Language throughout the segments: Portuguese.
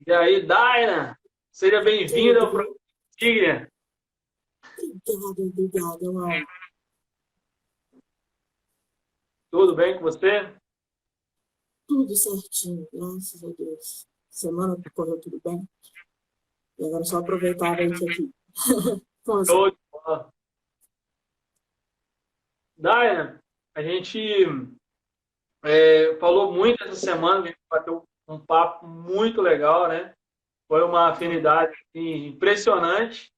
E aí, Daina, seja bem-vinda ao programa Tigre. Obrigada, Laura. Tudo bem com você? Tudo certinho, graças a Deus. Semana correu tudo bem. E agora é só aproveitar a gente aqui. Com você. Show de bola. Daina, a gente falou muito essa semana, a gente bateu um papo muito legal, né? Foi uma afinidade assim, impressionante,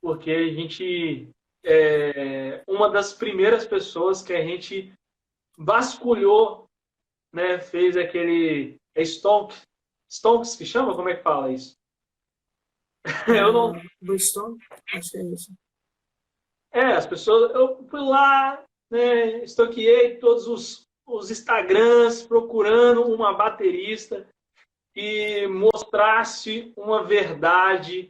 porque a gente uma das primeiras pessoas que a gente vasculhou, né? Fez aquele Stonks que chama? Como é que fala isso? Eu não. Boston, acho que é isso. As pessoas. Eu fui lá, né? Estoqueei todos os Instagrams procurando uma baterista que mostrasse uma verdade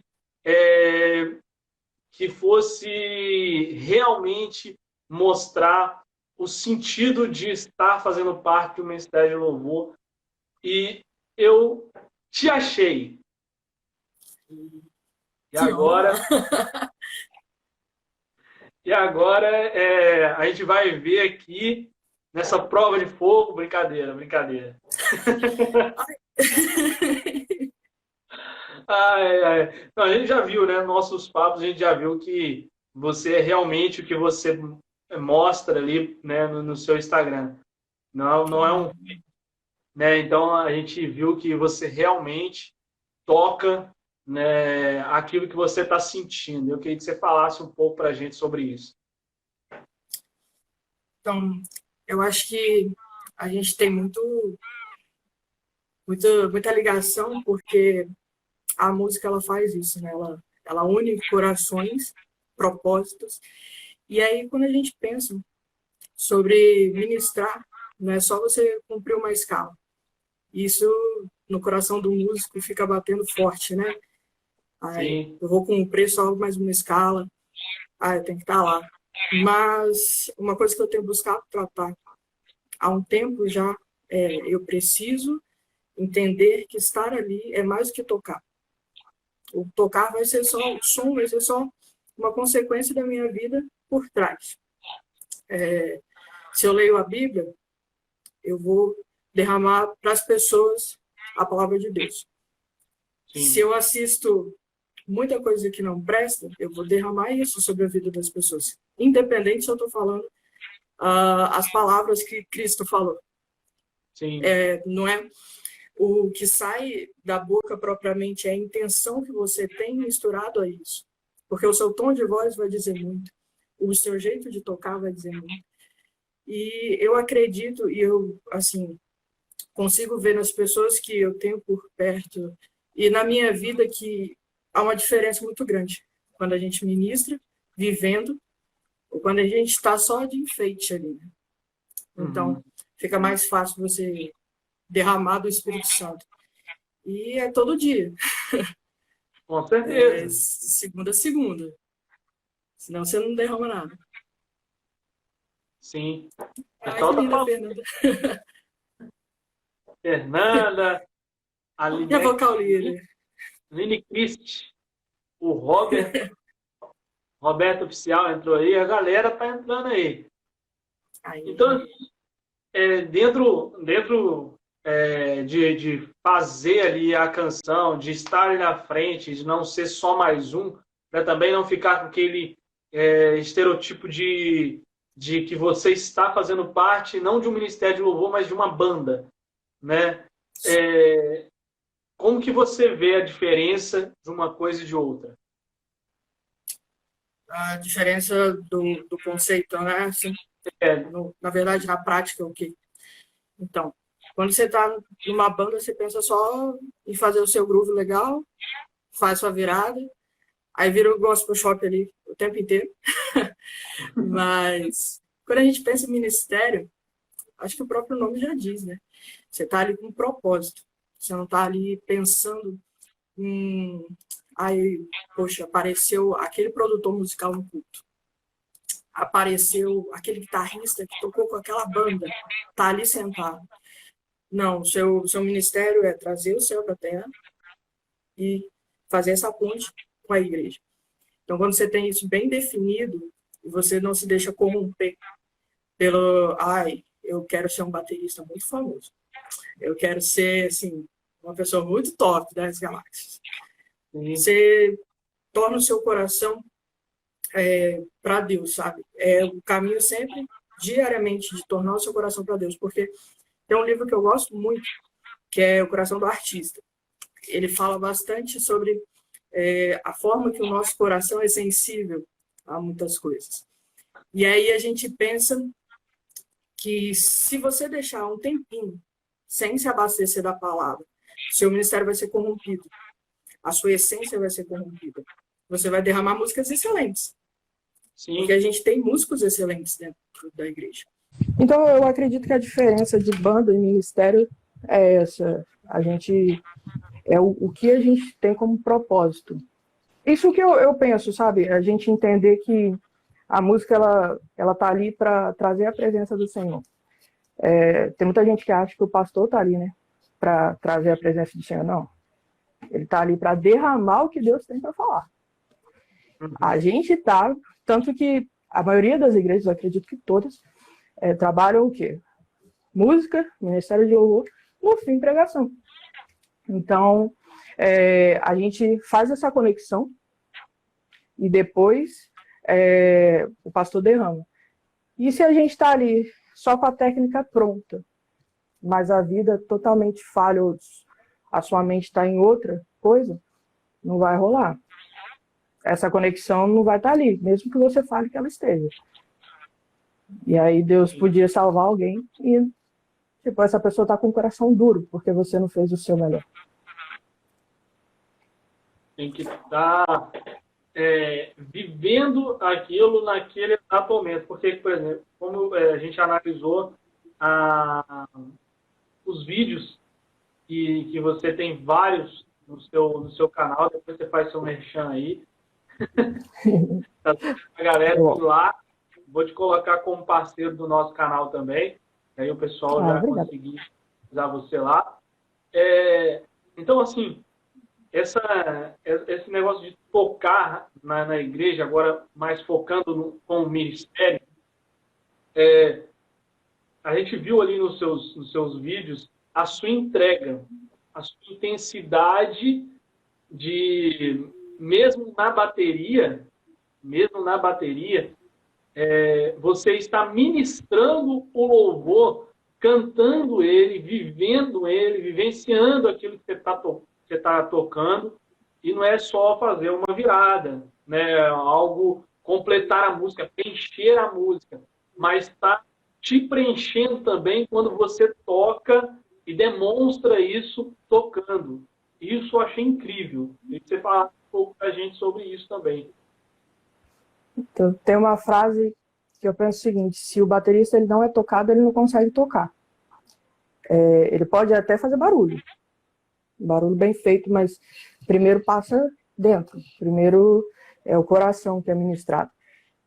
que fosse realmente mostrar o sentido de estar fazendo parte do Ministério de Louvor. E eu te achei. E agora, a gente vai ver aqui nessa prova de fogo, brincadeira. Não, a gente já viu, né? Nossos papos, a gente já viu que você é realmente o que você mostra ali, né, no seu Instagram. Não é um, né? Então a gente viu que você realmente toca, né, aquilo que você está sentindo. Eu queria que você falasse um pouco para a gente sobre isso. Então, eu acho que a gente tem muita ligação, porque a música ela faz isso, né? Ela une corações, propósitos. E aí, quando a gente pensa sobre ministrar, não é só você cumprir uma escala. Isso, no coração do músico, fica batendo forte, né? Sim. Eu vou cumprir só mais uma escala, eu tenho que estar lá. Mas uma coisa que eu tenho buscado tratar há um tempo já, eu preciso entender que estar ali é mais do que tocar. O tocar vai ser só o som, vai ser só uma consequência da minha vida por trás. Se eu leio a Bíblia, eu vou derramar para as pessoas a palavra de Deus. Sim. Se eu assisto muita coisa que não presta, eu vou derramar isso sobre a vida das pessoas. Independente se eu estou falando as palavras que Cristo falou. Sim. Não é o que sai da boca propriamente, é a intenção que você tem misturado a isso. Porque o seu tom de voz vai dizer muito. O seu jeito de tocar vai dizer muito. E eu acredito, e eu, assim, consigo ver nas pessoas que eu tenho por perto e na minha vida que há uma diferença muito grande quando a gente ministra, vivendo, ou quando a gente está só de enfeite ali. Né? Então, fica mais fácil você derramar do Espírito Santo. E é todo dia. Com certeza. Segunda a segunda. Senão você não derrama nada. Sim. Ai, que linda, Fernanda. Fernanda, a Minha vocal líder. Lini Christ, o Roberto Oficial entrou aí, a galera tá entrando aí. Então, dentro de fazer ali a canção, de estar ali na frente, de não ser só mais um, né, também não ficar com aquele estereotipo de que você está fazendo parte, não de um ministério de louvor, mas de uma banda, né? Como que você vê a diferença de uma coisa e de outra? A diferença do conceito, né? Assim, na verdade, na prática, o quê? Então, quando você está numa banda, você pensa só em fazer o seu groove legal, faz sua virada, aí vira o gospel shop ali o tempo inteiro. Mas quando a gente pensa em ministério, acho que o próprio nome já diz, né? Você está ali com um propósito. Você não está ali pensando em... Aí, poxa, apareceu aquele produtor musical no culto. Apareceu aquele guitarrista que tocou com aquela banda. Está ali sentado. Não, o seu ministério é trazer o céu para a terra e fazer essa ponte com a igreja. Então, quando você tem isso bem definido, você não se deixa corromper pelo... Ai, eu quero ser um baterista muito famoso. Eu quero ser, assim, uma pessoa muito top das galáxias. Você torna o seu coração para Deus, sabe? É o caminho sempre, diariamente, de tornar o seu coração para Deus. Porque tem um livro que eu gosto muito, que é O Coração do Artista. Ele fala bastante sobre a forma que o nosso coração é sensível a muitas coisas. E aí a gente pensa que se você deixar um tempinho sem se abastecer da palavra, seu ministério vai ser corrompido, a sua essência vai ser corrompida. Você vai derramar músicas excelentes. Sim. Porque a gente tem músicos excelentes dentro da igreja. Então, eu acredito que a diferença de banda e ministério é essa. A gente... É o que a gente tem como propósito. Isso que eu penso, sabe? A gente entender que a música, ela tá ali para trazer a presença do Senhor. Tem muita gente que acha que o pastor tá ali, né? Para trazer a presença do Senhor. Não. Ele tá ali para derramar o que Deus tem para falar. A gente tá... Tanto que a maioria das igrejas, eu acredito que todas, trabalham o quê? Música, ministério de louvor, no fim, pregação. Então, a gente faz essa conexão e depois o pastor derrama. E se a gente está ali só com a técnica pronta, mas a vida totalmente falha, ou a sua mente está em outra coisa, não vai rolar. Essa conexão não vai estar ali, mesmo que você fale que ela esteja. E aí Deus podia salvar alguém e tipo, essa pessoa está com o coração duro, porque você não fez o seu melhor. Tem que estar vivendo aquilo naquele exato momento. Porque, por exemplo, como a gente analisou os vídeos que você tem vários no seu canal, depois você faz seu merchan aí. A galera lá, vou te colocar como parceiro do nosso canal também. Aí o pessoal já conseguiu usar você lá. Então, assim, esse negócio de tocar na igreja, agora mais focando com o ministério, a gente viu ali nos seus vídeos a sua entrega, a sua intensidade de, mesmo na bateria, você está ministrando o louvor, cantando ele, vivendo ele, vivenciando aquilo que você tá tocando, e não é só fazer uma virada, né? Algo, completar a música, preencher a música, mas está te preenchendo também quando você toca e demonstra isso tocando. Isso eu achei incrível. E você falar um pouco pra gente sobre isso também. Então, tem uma frase que eu penso o seguinte: se o baterista ele não é tocado, ele não consegue tocar. Ele pode até fazer barulho bem feito, mas primeiro passa dentro, primeiro é o coração que é ministrado.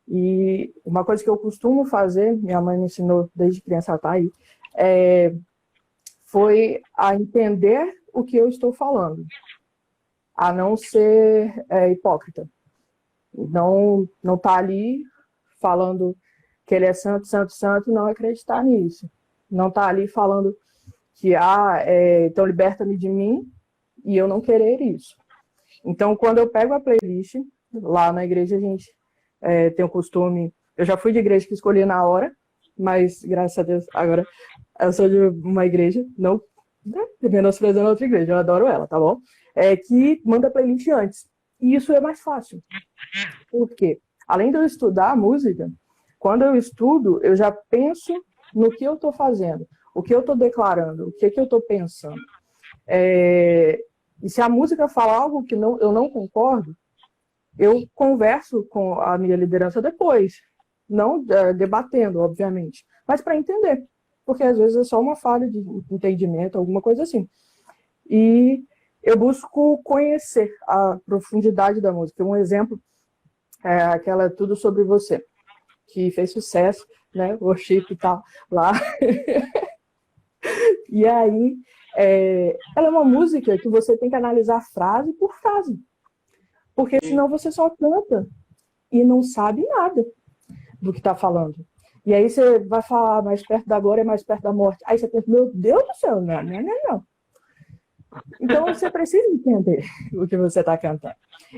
E uma coisa que eu costumo fazer, minha mãe me ensinou desde criança, ela tá aí, foi a entender o que eu estou falando, a não ser hipócrita. Não tá ali falando que ele é santo, santo, santo e não acreditar nisso. Não tá ali falando que, então liberta-me de mim e eu não querer isso. Então, quando eu pego a playlist, lá na igreja a gente tem o costume, eu já fui de igreja que escolhi na hora, mas graças a Deus, agora eu sou de uma igreja, não menosprezando outra igreja, eu adoro ela, tá bom? Que manda a playlist antes. E isso é mais fácil. Por quê? Além de eu estudar a música, quando eu estudo, eu já penso no que eu estou fazendo, o que eu estou declarando, o que eu estou pensando. E se a música fala algo que eu não concordo, eu converso com a minha liderança depois. Não debatendo, obviamente, mas para entender. Porque às vezes é só uma falha de entendimento, alguma coisa assim. E eu busco conhecer a profundidade da música. Um exemplo é aquela Tudo Sobre Você, que fez sucesso, né? Worship e tal, lá. E aí, ela é uma música que você tem que analisar frase por frase. Porque senão você só canta e não sabe nada do que está falando. E aí você vai falar, mais perto da glória é mais perto da morte. Aí você pensa, meu Deus do céu, não. Então você precisa entender o que você está cantando.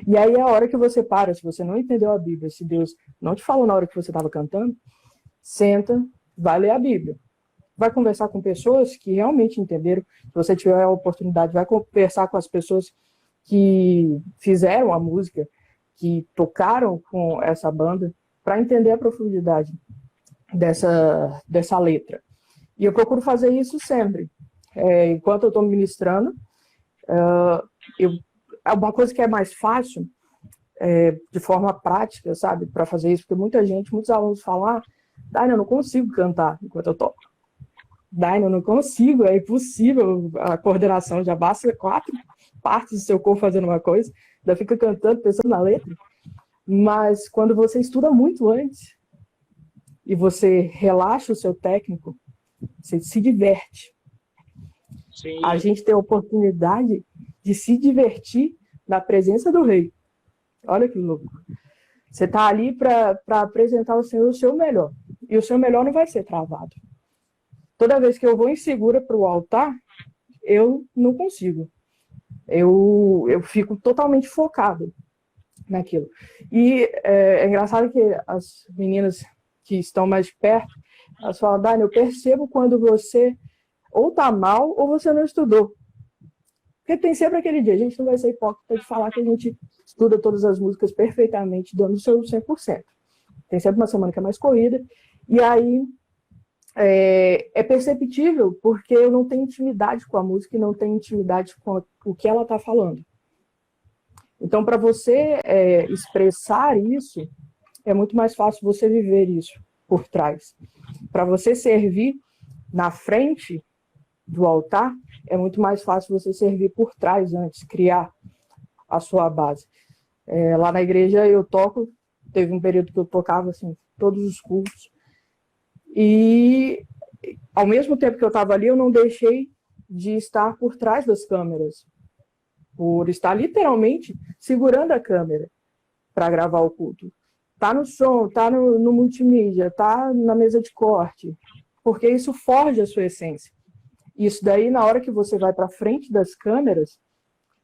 E aí é a hora que você para, se você não entendeu a Bíblia, se Deus não te falou na hora que você estava cantando, senta, vai ler a Bíblia. Vai conversar com pessoas que realmente entenderam. Se você tiver a oportunidade, vai conversar com as pessoas que fizeram a música, que tocaram com essa banda, para entender a profundidade dessa letra. E eu procuro fazer isso sempre. Enquanto eu estou ministrando, uma coisa que é mais fácil, de forma prática, sabe, para fazer isso, porque muitos alunos falam, Daina, eu não consigo cantar enquanto eu toco. Daina, eu não consigo, é impossível, a coordenação já basta 4 partes do seu corpo fazendo uma coisa, ainda fica cantando, pensando na letra. Mas quando você estuda muito antes e você relaxa o seu técnico, você se diverte. Sim. A gente tem a oportunidade de se divertir na presença do Rei. Olha que louco. Você está ali para apresentar ao Senhor o seu melhor. E o seu melhor não vai ser travado. Toda vez que eu vou insegura para o altar, eu não consigo. Eu fico totalmente focado naquilo. E é engraçado que as meninas que estão mais perto, elas falam, Dani, eu percebo quando você ou tá mal ou você não estudou. Porque tem sempre aquele dia, a gente não vai ser hipócrita de falar que a gente estuda todas as músicas perfeitamente, dando o seu 100%. Tem sempre uma semana que é mais corrida, e aí é perceptível porque eu não tenho intimidade com a música e não tenho intimidade com o que ela está falando. Então, para você expressar isso, é muito mais fácil você viver isso por trás. Para você servir na frente do altar, é muito mais fácil você servir por trás antes, criar a sua base. Lá na igreja eu toco, teve um período que eu tocava assim, todos os cultos, e ao mesmo tempo que eu estava ali, eu não deixei de estar por trás das câmeras, por estar literalmente segurando a câmera para gravar o culto. Tá no som, tá no multimídia, tá na mesa de corte, porque isso forja a sua essência. Isso daí, na hora que você vai para frente das câmeras,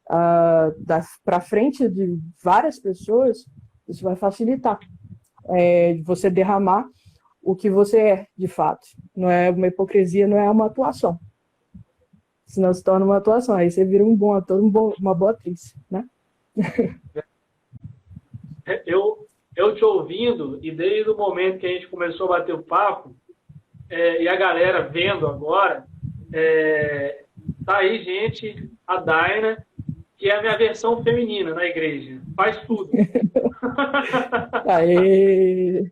para frente de várias pessoas, isso vai facilitar você derramar o que você é, de fato. Não é uma hipocrisia, não é uma atuação. Senão se torna uma atuação. Aí você vira um bom ator, uma boa atriz, né? Eu te ouvindo, e desde o momento que a gente começou a bater o papo, e a galera vendo agora, tá aí, gente, a Daina, que é a minha versão feminina na igreja. Faz tudo. Aê!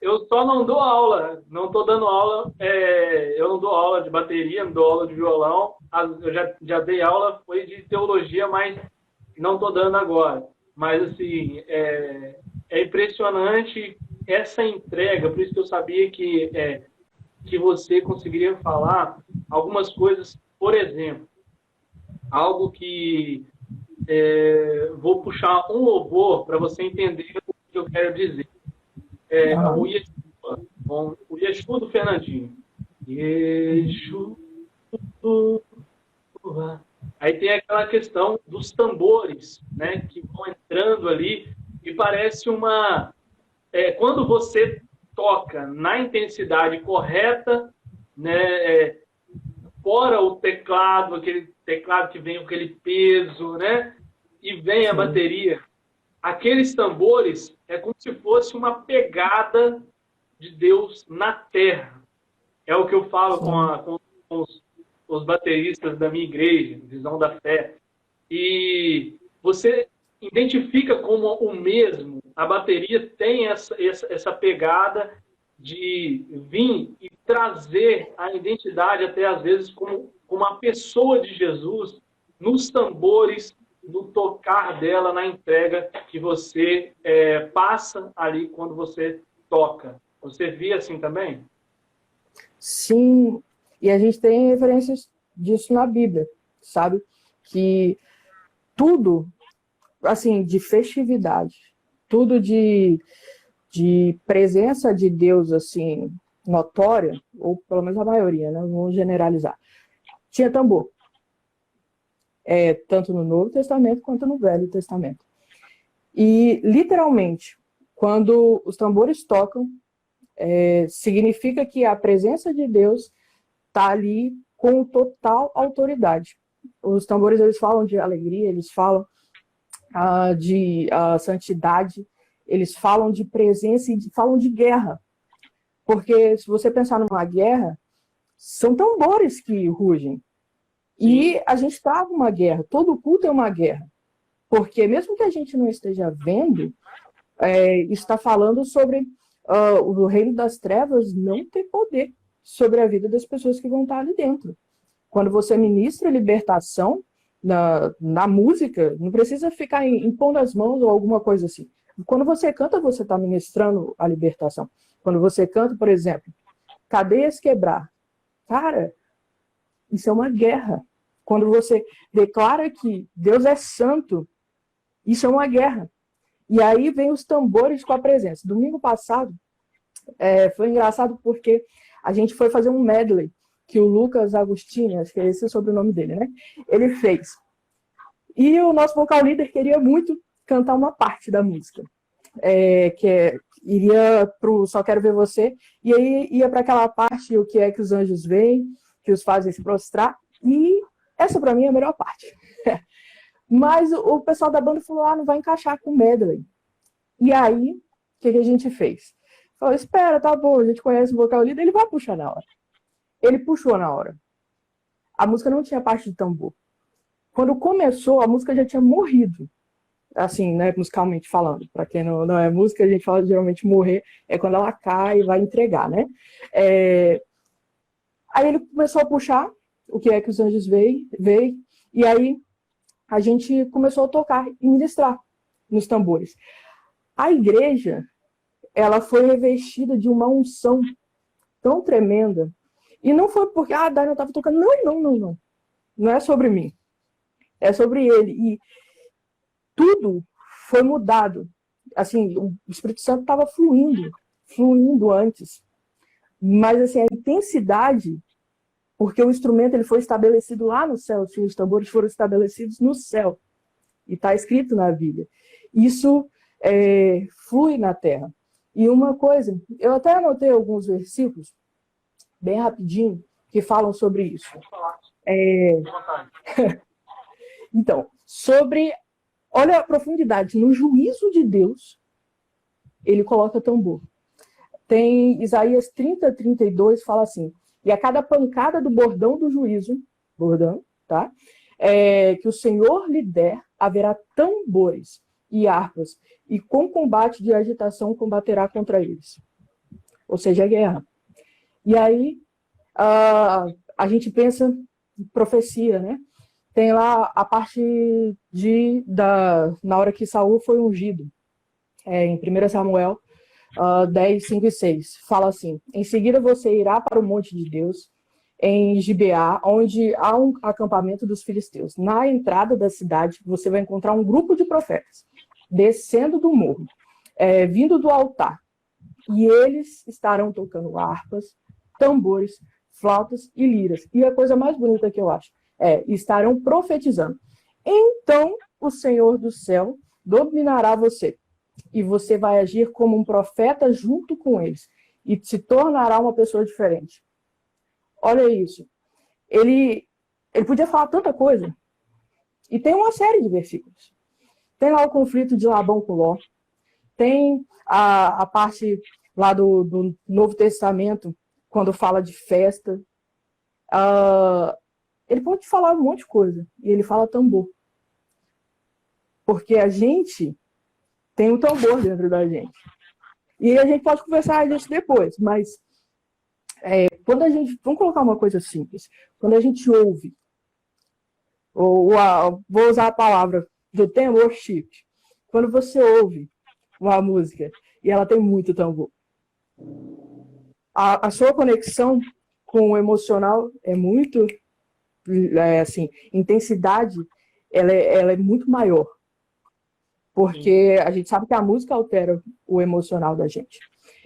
Eu só não dou aula, não estou dando aula, eu não dou aula de bateria, não dou aula de violão, eu já dei aula, foi de teologia, mas não estou dando agora. Mas, assim, é impressionante essa entrega, por isso que eu sabia que você conseguiria falar algumas coisas, por exemplo, algo que vou puxar um louvor para você entender o que eu quero dizer. O Yeshua do Fernandinho. Yeshua. Aí tem aquela questão dos tambores, né, que vão entrando ali e parece uma... quando você toca na intensidade correta, né, fora o teclado, aquele teclado que vem com aquele peso, né, e vem a bateria, aqueles tambores é como se fosse uma pegada de Deus na terra. É o que eu falo com os bateristas da minha igreja, Visão da Fé, e você identifica como o mesmo, a bateria tem essa pegada de vir e trazer a identidade, até às vezes, como uma pessoa de Jesus, nos tambores, no tocar dela, na entrega que você passa ali quando você toca. Você via assim também? Sim, e a gente tem referências disso na Bíblia, sabe? Que tudo, assim, de festividade, tudo de presença de Deus, assim, notória, ou pelo menos a maioria, né? Vamos generalizar. Tinha tambor. Tanto no Novo Testamento quanto no Velho Testamento. E, literalmente, quando os tambores tocam, significa que a presença de Deus está ali com total autoridade. Os tambores, eles falam de alegria, eles falam de santidade, eles falam de presença e falam de guerra. Porque se você pensar numa guerra, são tambores que rugem. E a gente está numa guerra, todo culto é uma guerra. Porque mesmo que a gente não esteja vendo, está falando sobre o reino das trevas não ter poder sobre a vida das pessoas que vão estar ali dentro. Quando você ministra libertação na música, não precisa ficar impondo as mãos ou alguma coisa assim. Quando você canta, você está ministrando a libertação. Quando você canta, por exemplo, cadeias quebrar. Cara, isso é uma guerra. Quando você declara que Deus é santo, isso é uma guerra. E aí vem os tambores com a presença. Domingo passado foi engraçado porque a gente foi fazer um medley que o Lucas Agostini, acho que é esse o sobrenome dele, né? Ele fez. E o nosso vocal líder queria muito cantar uma parte da música. Iria pro Só Quero Ver Você, e aí ia para aquela parte, o que é que os anjos veem, que os fazem se prostrar, e essa para mim é a melhor parte. Mas o pessoal da banda falou, não vai encaixar com o medley. E aí, o que a gente fez? Falou, espera, tá bom, a gente conhece o vocal líder, ele vai puxar na hora. Ele puxou na hora. A música não tinha parte de tambor. Quando começou, a música já tinha morrido. Assim, né, musicalmente falando. Para quem não é música, a gente fala geralmente morrer é quando ela cai e vai entregar, né? Aí ele começou a puxar o que é que os anjos veem, e aí a gente começou a tocar e ministrar nos tambores. A igreja, ela foi revestida de uma unção tão tremenda. E não foi porque a Dani estava tocando. Não. Não é sobre mim. É sobre ele. E tudo foi mudado. Assim, o Espírito Santo estava fluindo antes. Mas assim, a intensidade, porque o instrumento ele foi estabelecido lá no céu, os tambores foram estabelecidos no céu. E está escrito na Bíblia. Isso flui na terra. E uma coisa, eu até anotei alguns versículos, bem rapidinho, que falam sobre isso. Então, olha a profundidade, no juízo de Deus, ele coloca tambor. Tem Isaías 30:32, fala assim, e a cada pancada do bordão do juízo, tá? Que o Senhor lhe der, haverá tambores e harpas, e com combate de agitação combaterá contra eles. Ou seja, a guerra. E aí, a gente pensa em profecia, né? Tem lá a parte na hora que Saul foi ungido, em 1 Samuel 10, 5 e 6. Fala assim, em seguida você irá para o monte de Deus, em Gibeá, onde há um acampamento dos filisteus. Na entrada da cidade, você vai encontrar um grupo de profetas, descendo do morro, vindo do altar. E eles estarão tocando harpas, tambores, flautas e liras. E a coisa mais bonita que eu acho estarão profetizando. Então o Senhor do céu dominará você, e você vai agir como um profeta junto com eles, e se tornará uma pessoa diferente. Olha isso. Ele podia falar tanta coisa, e tem uma série de versículos. Tem lá o conflito de Labão com Ló, tem a parte lá do Novo Testamento, quando fala de festa. Ele pode falar um monte de coisa, e ele fala tambor. Porque a gente tem um tambor dentro da gente. E a gente pode conversar disso depois, mas quando a gente... Vamos colocar uma coisa simples. Quando a gente ouve, vou usar a palavra do tema, worship. Quando você ouve uma música e ela tem muito tambor, a sua conexão com o emocional é muito, assim, intensidade, ela é muito maior. Porque a gente sabe que a música altera o emocional da gente.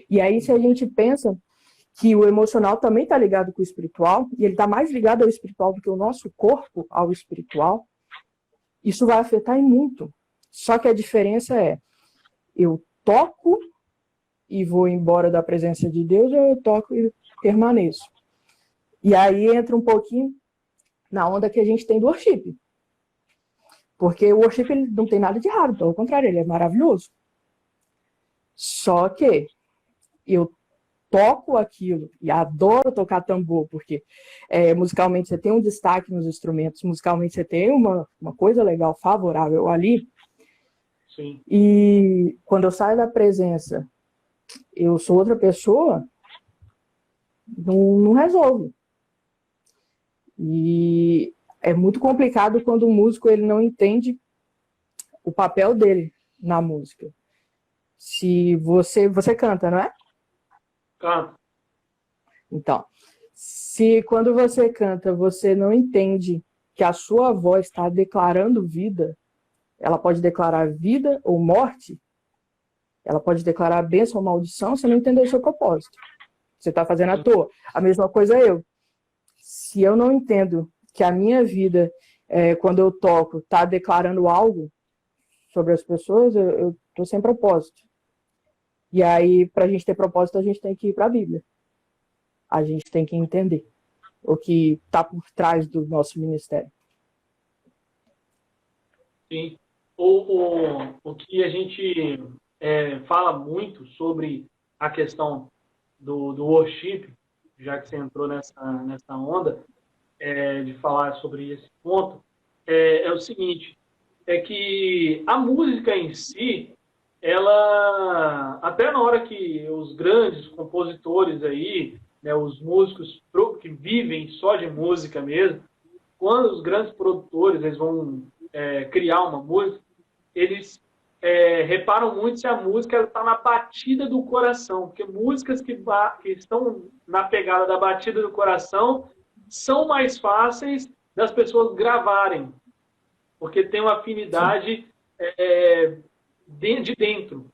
E aí, se a gente pensa que o emocional também está ligado com o espiritual, e ele está mais ligado ao espiritual do que o nosso corpo ao espiritual, isso vai afetar em muito. Só que a diferença é, eu toco e vou embora da presença de Deus, ou eu toco e permaneço. E aí entra um pouquinho na onda que a gente tem do worship. Porque o worship ele não tem nada de errado, pelo contrário, ele é maravilhoso. Só que eu toco aquilo e adoro tocar tambor, porque musicalmente você tem um destaque nos instrumentos, musicalmente você tem uma coisa legal, favorável ali. Sim. E quando eu saio da presença, eu sou outra pessoa, não resolve. E é muito complicado quando o músico ele não entende o papel dele na música. Se você canta, não é? Canto. Então, se quando você canta, você não entende que a sua voz está declarando vida, ela pode declarar vida ou morte, ela pode declarar bênção ou maldição, você não entendeu o seu propósito. Você está fazendo à toa. A mesma coisa eu. Se eu não entendo que a minha vida, quando eu toco, está declarando algo sobre as pessoas, eu estou sem propósito. E aí, para a gente ter propósito, a gente tem que ir para a Bíblia. A gente tem que entender o que está por trás do nosso ministério. Sim. O que a gente fala muito sobre a questão do worship, já que você entrou nessa onda, de falar sobre esse ponto, é o seguinte, é que a música em si, ela, até na hora que os grandes compositores aí, né, os músicos que vivem só de música mesmo, quando os grandes produtores eles vão criar uma música, eles reparam muito se a música está na batida do coração, porque músicas que estão na pegada da batida do coração são mais fáceis das pessoas gravarem, porque tem uma afinidade de dentro,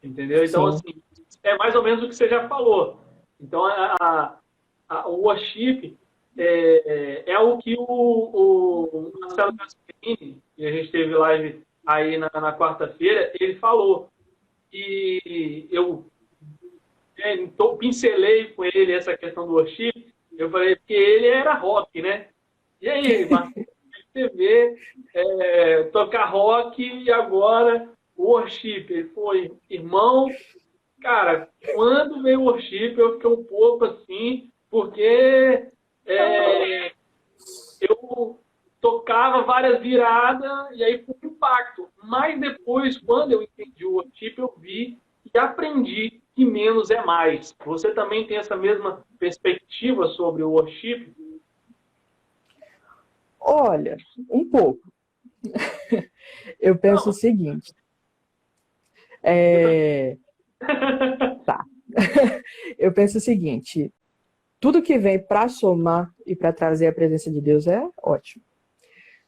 entendeu? Então, Sim. assim, é mais ou menos o que você já falou. Então, o worship é o que o Marcelo Gasperini, e a gente teve live aí na quarta-feira, ele falou. E eu pincelei com ele essa questão do worship, eu falei, porque ele era rock, né? E aí, Marcelo, você vê tocar rock e agora o worship? Ele foi, irmão, cara, quando veio o worship eu fiquei um pouco assim, porque eu tocava várias viradas e aí foi um impacto. Mas depois, quando eu entendi o worship, eu vi e aprendi que menos é mais. Você também tem essa mesma perspectiva sobre o worship? Olha, um pouco. Eu penso o seguinte. Tá. Eu penso o seguinte. Tudo que vem para somar e para trazer a presença de Deus é ótimo.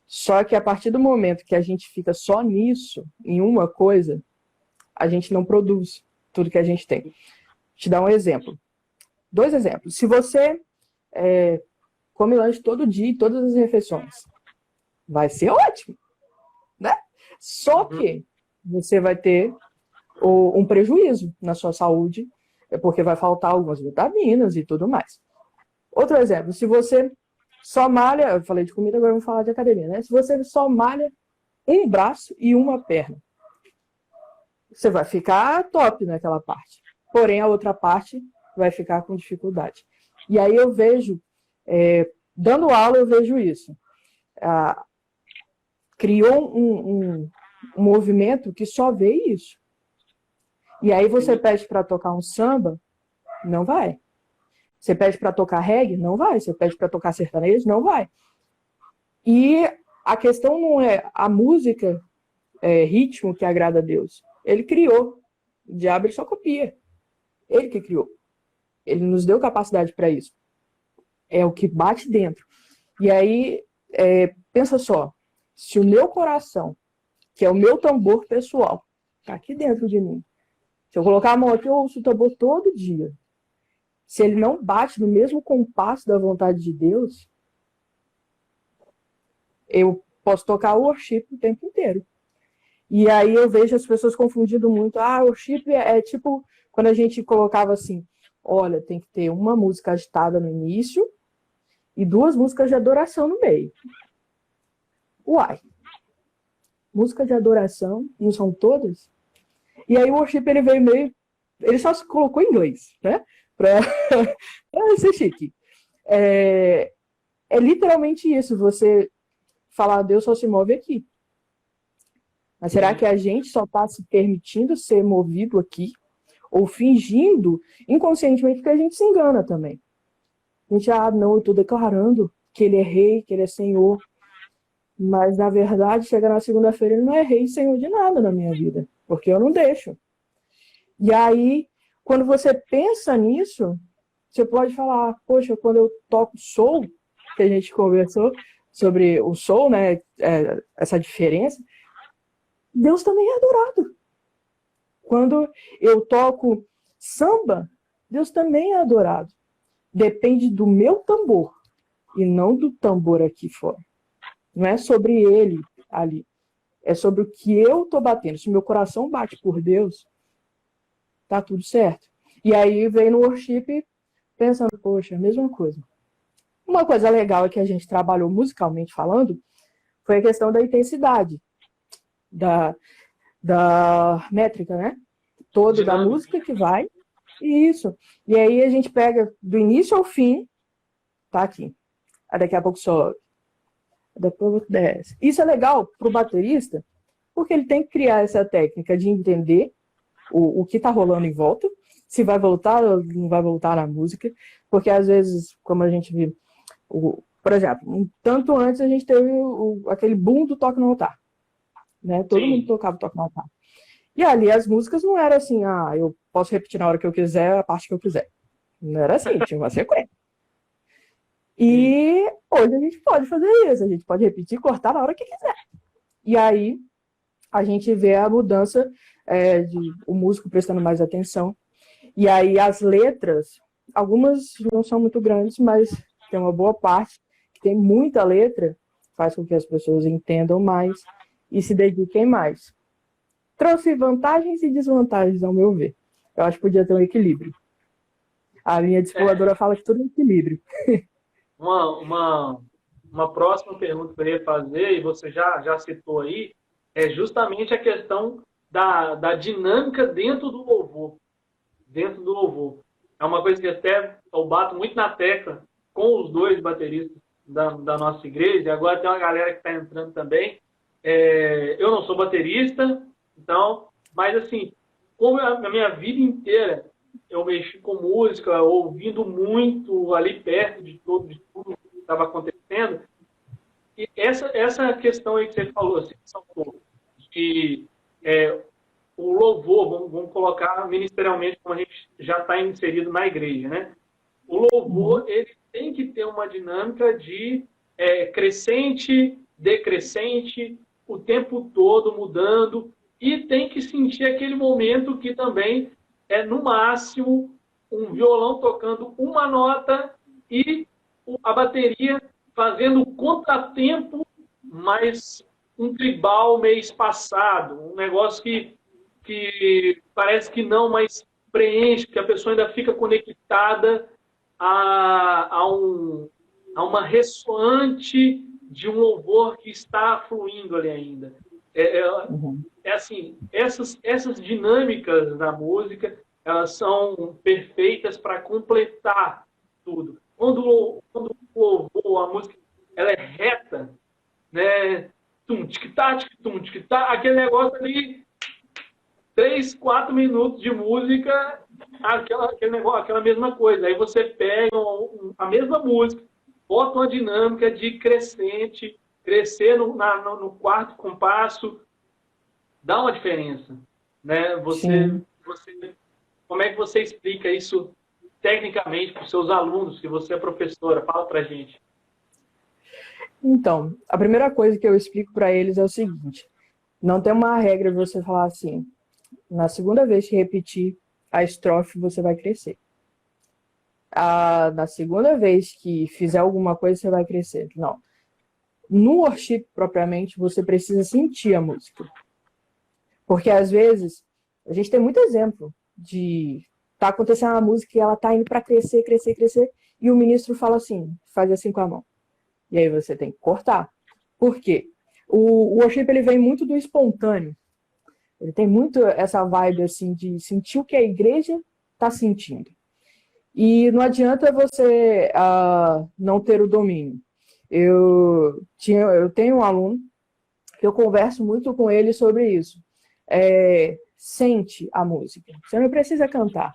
Só que a partir do momento que a gente fica só nisso, em uma coisa, a gente não produz tudo que a gente tem. Vou te dar um exemplo. 2 exemplos. Se você come lanche todo dia, todas as refeições, vai ser ótimo, né? Só que você vai ter um prejuízo na sua saúde, porque vai faltar algumas vitaminas e tudo mais. Outro exemplo, se você só malha, eu falei de comida, agora vamos falar de academia, né? Se você só malha um braço e uma perna, você vai ficar top naquela parte. Porém, a outra parte vai ficar com dificuldade. E aí eu vejo Dando aula, eu vejo isso. Criou um movimento que só vê isso. E aí você pede para tocar um samba, não vai. Você pede para tocar reggae, não vai. Você pede para tocar sertanejo, não vai. E a questão não é a música, ritmo que agrada a Deus. Ele criou. O diabo ele só copia. Ele que criou. Ele nos deu capacidade para isso. É o que bate dentro. E aí, pensa só. Se o meu coração, que é o meu tambor pessoal, está aqui dentro de mim. Se eu colocar a mão aqui, eu ouço o tambor todo dia. Se ele não bate no mesmo compasso da vontade de Deus, eu posso tocar worship o tempo inteiro. E aí eu vejo as pessoas confundindo muito. Worship é tipo quando a gente colocava assim, olha, tem que ter uma música agitada no início e 2 músicas de adoração no meio. Uai, música de adoração, não são todas? E aí o worship ele veio meio... Ele só se colocou em inglês, né? Pra ser chique. É literalmente isso, você falar, Deus só se move aqui. Mas será que a gente só está se permitindo ser movido aqui? Ou fingindo inconscientemente que a gente se engana também? A gente, não, eu estou declarando que ele é rei, que ele é senhor. Mas, na verdade, chega na segunda-feira, ele não é rei e senhor de nada na minha vida. Porque eu não deixo. E aí, quando você pensa nisso, você pode falar, poxa, quando eu toco soul, que a gente conversou sobre o soul, né, essa diferença, Deus também é adorado. Quando eu toco samba, Deus também é adorado. Depende do meu tambor e não do tambor aqui fora. Não é sobre ele ali. É sobre o que eu estou batendo. Se meu coração bate por Deus, tá tudo certo. E aí vem no worship pensando, poxa, a mesma coisa. Uma coisa legal que a gente trabalhou musicalmente falando foi a questão da intensidade, da métrica, né? Toda da música que vai. Isso. E aí a gente pega do início ao fim, tá aqui. Aí daqui a pouco sobe. Depois desce. Isso é legal pro baterista, porque ele tem que criar essa técnica de entender o que tá rolando em volta, se vai voltar ou não vai voltar na música, porque às vezes, como a gente viu, por exemplo, um tanto antes a gente teve aquele boom do toque no altar, né? Todo mundo tocava toque no altar. E ali as músicas não eram assim, eu posso repetir na hora que eu quiser, a parte que eu quiser. Não era assim, tinha uma sequência. E hoje a gente pode fazer isso, a gente pode repetir e cortar na hora que quiser. E aí a gente vê a mudança de o músico prestando mais atenção. E aí as letras, algumas não são muito grandes, mas tem uma boa parte que tem muita letra, faz com que as pessoas entendam mais e se dediquem mais. Trouxe vantagens e desvantagens, ao meu ver. Eu acho que podia ter um equilíbrio. A linha discipuladora fala que tudo é equilíbrio. Uma próxima pergunta que eu ia fazer, e você já citou aí, é justamente a questão da dinâmica dentro do louvor. Dentro do louvor. É uma coisa que até eu bato muito na tecla com os 2 bateristas da nossa igreja, e agora tem uma galera que está entrando também. Eu não sou baterista, então, mas assim, como a minha vida inteira eu mexi com música, ouvindo muito ali perto de tudo que estava acontecendo, e essa questão aí que você falou, assim, que o louvor, vamos colocar ministerialmente como a gente já está inserido na igreja, né? O louvor, ele tem que ter uma dinâmica de crescente, decrescente, o tempo todo mudando, e tem que sentir aquele momento que também no máximo, um violão tocando uma nota e a bateria fazendo contratempo, mas um tribal meio espaçado, um negócio que parece que não, mas preenche, que a pessoa ainda fica conectada a uma ressoante de um louvor que está fluindo ali ainda. Assim, essas dinâmicas da música, elas são perfeitas para completar tudo. quando o louvor, a música, ela é reta, né? Tum, tic-tac, tum, tic-tac, aquele negócio ali, 3, 4 minutos de música, aquele negócio, aquela mesma coisa. Aí você pega a mesma música, bota uma dinâmica de crescente, crescer no quarto compasso, dá uma diferença, né? Sim. Como é que você explica isso tecnicamente para os seus alunos, que você é professora? Fala para gente. Então, a primeira coisa que eu explico para eles é o seguinte: não tem uma regra de você falar assim, na segunda vez que repetir a estrofe, você vai crescer. Na segunda vez que fizer alguma coisa, você vai crescer. Não. No worship, propriamente, você precisa sentir a música. Porque, às vezes, a gente tem muito exemplo de tá acontecendo uma música e ela tá indo para crescer, crescer, crescer, e o ministro fala assim, faz assim com a mão. E aí você tem que cortar. Por quê? O worship, ele vem muito do espontâneo. Ele tem muito essa vibe, assim, de sentir o que a igreja está sentindo. E não adianta você não ter o domínio. Eu tenho um aluno que eu converso muito com ele sobre isso. Sente a música. Você não precisa cantar.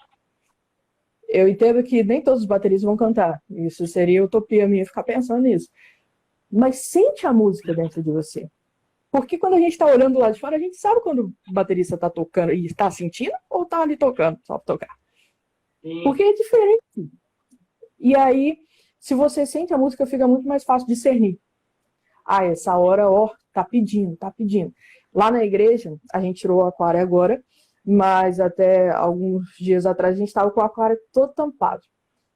Eu entendo que nem todos os bateristas vão cantar. Isso seria utopia minha ficar pensando nisso. Mas sente a música dentro de você. Porque quando a gente está olhando lá de fora, a gente sabe quando o baterista está tocando e está sentindo ou está ali tocando, só para tocar. Sim. Porque é diferente. E aí, se você sente a música, fica muito mais fácil discernir. Essa hora, tá pedindo, tá pedindo. Lá na igreja, a gente tirou o aquário agora, mas até alguns dias atrás a gente estava com o aquário todo tampado.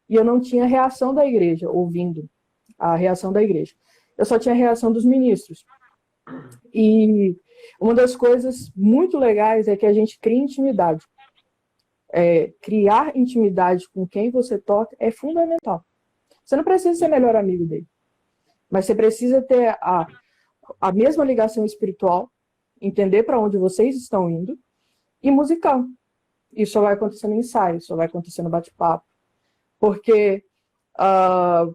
E eu não tinha reação da igreja, ouvindo a reação da igreja. Eu só tinha a reação dos ministros. E uma das coisas muito legais é que a gente cria intimidade. Criar intimidade com quem você toca é fundamental. Você não precisa ser melhor amigo dele, mas você precisa ter a mesma ligação espiritual, entender para onde vocês estão indo, e musical. Isso só vai acontecer no ensaio, só vai acontecer no bate-papo. Porque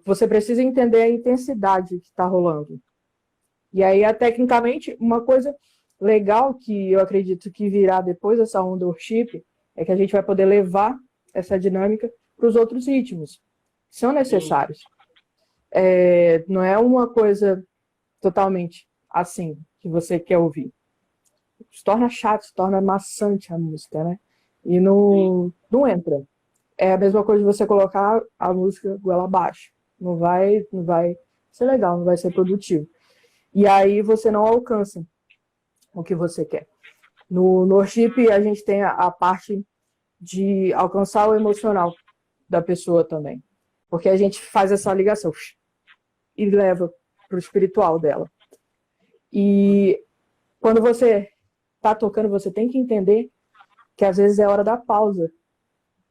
você precisa entender a intensidade que está rolando. E aí, tecnicamente, uma coisa legal que eu acredito que virá depois dessa onda worship é que a gente vai poder levar essa dinâmica para os outros ritmos que são necessários. Não é uma coisa totalmente assim que você quer ouvir. Se torna chato, se torna maçante a música, né? E não entra. É a mesma coisa de você colocar a música goela abaixo. Não vai ser legal, não vai ser produtivo. E aí você não alcança o que você quer. No worship, a gente tem a parte de alcançar o emocional da pessoa também. Porque a gente faz essa ligação e leva para o espiritual dela. E quando você está tocando, você tem que entender que às vezes é hora da pausa.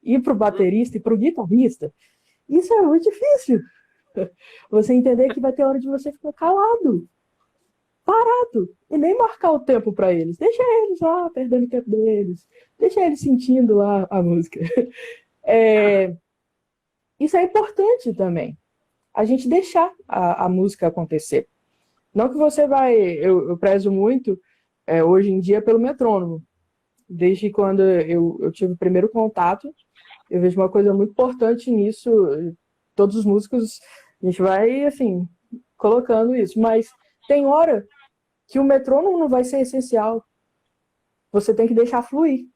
E para o baterista e para o guitarrista, isso é muito difícil. Você entender que vai ter hora de você ficar calado, parado, e nem marcar o tempo para eles. Deixa eles lá, perdendo o tempo deles. Deixa eles sentindo lá a música. Isso é importante também. A gente deixar a música acontecer. Não que você vai... Eu prezo muito, hoje em dia, pelo metrônomo. Desde quando eu tive o primeiro contato, eu vejo uma coisa muito importante nisso. Todos os músicos, a gente vai, assim, colocando isso. Mas tem hora que o metrônomo não vai ser essencial. Você tem que deixar fluir.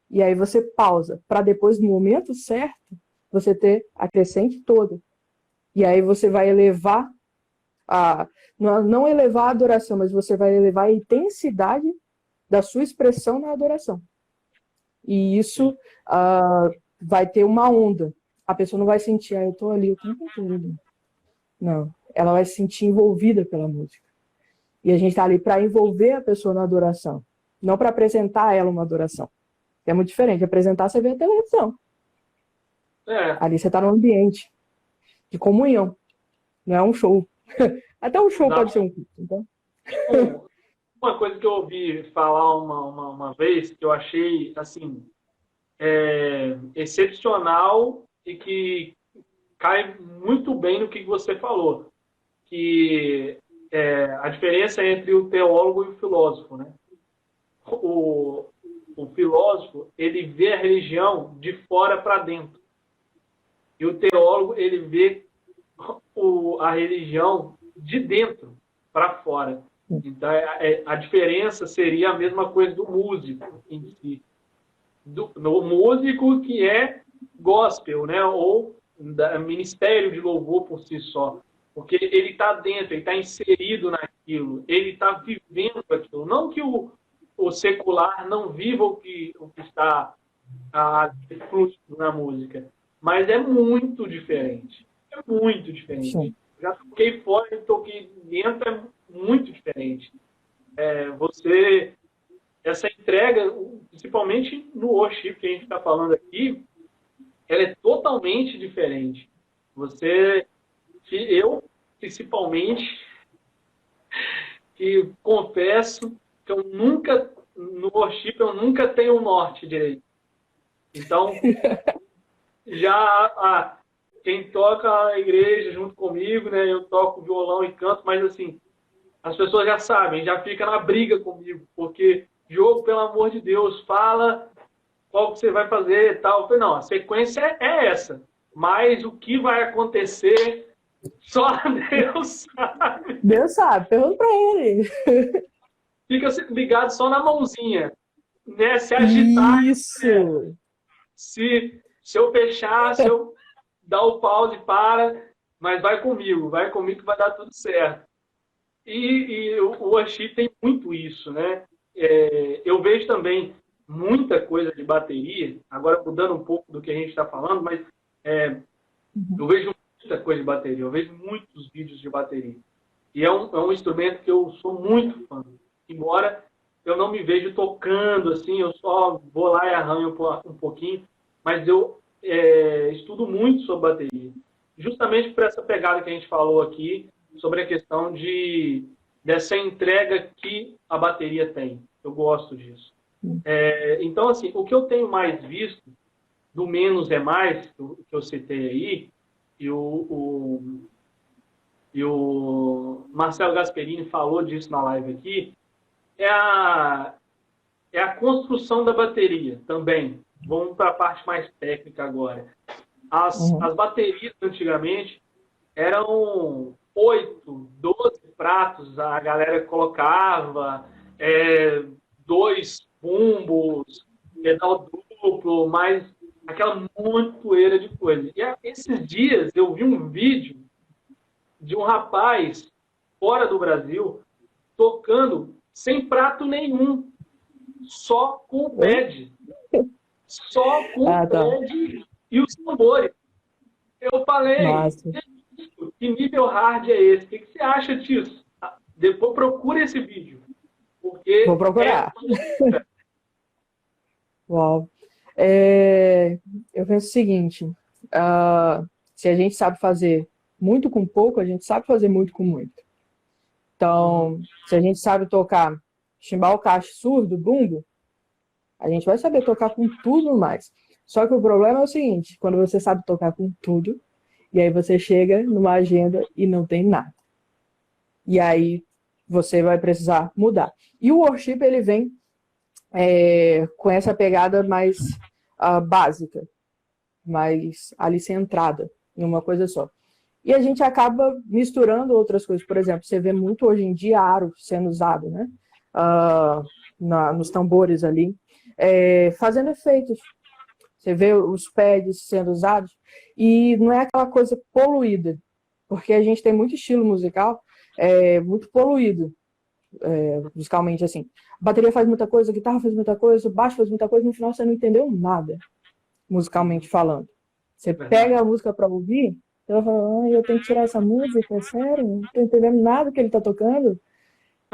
E aí você pausa, para depois, no momento certo, você ter a crescente toda. E aí você vai elevar, não elevar a adoração, mas você vai elevar a intensidade da sua expressão na adoração. E isso vai ter uma onda. A pessoa não vai sentir, eu estou ali o tempo inteiro. Não, ela vai se sentir envolvida pela música. E a gente está ali para envolver a pessoa na adoração, não para apresentar a ela uma adoração. É muito diferente. Apresentar, você vê a televisão. Ali você está num ambiente de comunhão. Não é um show. Até um show pode ser um culto. Então. Uma coisa que eu ouvi falar uma vez, que eu achei assim, excepcional e que cai muito bem no que você falou, que a diferença entre o teólogo e o filósofo, né? O, o filósofo, ele vê a religião de fora para dentro. E o teólogo, ele vê a religião de dentro para fora. Então, a diferença seria a mesma coisa do músico em si. No músico que é gospel, né? Ou ministério de louvor por si só. Porque ele está dentro, ele está inserido naquilo, ele está vivendo aquilo. Não que o secular não viva o que está fluindo na música, mas é muito diferente. É muito diferente. Sim. Já toquei fora e toquei dentro, é muito diferente. Essa entrega, principalmente no worship que a gente está falando aqui, ela é totalmente diferente. Eu, principalmente, que confesso que no worship, eu nunca tenho o norte direito. Então, quem toca a igreja junto comigo, né? Eu toco violão e canto, mas assim, as pessoas já sabem, já fica na briga comigo, porque Diogo, pelo amor de Deus, fala qual que você vai fazer e tal. Eu falei, não, a sequência é essa, mas o que vai acontecer, só Deus sabe. Deus sabe, pergunta pra ele. Fica ligado só na mãozinha, né? Se agitar. Isso! Se eu fechar, se eu dar o pause, para, mas vai comigo que vai dar tudo certo. E o worship tem muito isso, né? Eu vejo também muita coisa de bateria, agora mudando um pouco do que a gente está falando, mas eu vejo muita coisa de bateria, eu vejo muitos vídeos de bateria. E é um instrumento que eu sou muito fã. Embora eu não me vejo tocando, assim, eu só vou lá e arranho um pouquinho, mas eu estudo muito sobre bateria. Justamente por essa pegada que a gente falou aqui, sobre a questão dessa entrega que a bateria tem. Eu gosto disso. Então, assim, o que eu tenho mais visto, do menos é mais, que eu citei aí, e o Marcelo Gasperini falou disso na live aqui, é a construção da bateria também. Vamos para a parte mais técnica agora. As baterias, antigamente, eram 8, 12 pratos, a galera colocava, 2 bumbos, pedal duplo, mais aquela montoeira de coisa. E esses dias eu vi um vídeo de um rapaz fora do Brasil tocando sem prato nenhum, só com o pad. Só com o pad e os tambores. Eu falei, que nível hard é esse? O que você acha disso? Depois procura esse vídeo. Porque vou procurar. Uau. Eu penso o seguinte, se a gente sabe fazer muito com pouco, a gente sabe fazer muito com muito. Então, se a gente sabe tocar chimbal, caixa, surdo, bumbo, a gente vai saber tocar com tudo mais. Só que o problema é o seguinte, quando você sabe tocar com tudo, e aí você chega numa agenda e não tem nada. E aí você vai precisar mudar. E o worship, ele vem com essa pegada mais básica, mais ali centrada em uma coisa só. E a gente acaba misturando outras coisas. Por exemplo, você vê muito hoje em dia aro sendo usado, né? Nos tambores ali, fazendo efeitos. Você vê os pads sendo usados e não é aquela coisa poluída, porque a gente tem muito estilo musical muito poluído, musicalmente assim. A bateria faz muita coisa, a guitarra faz muita coisa, o baixo faz muita coisa, no final você não entendeu nada, musicalmente falando. Você pega a música para ouvir, você vai falar, eu tenho que tirar essa música, sério? Não estou entendendo nada que ele está tocando.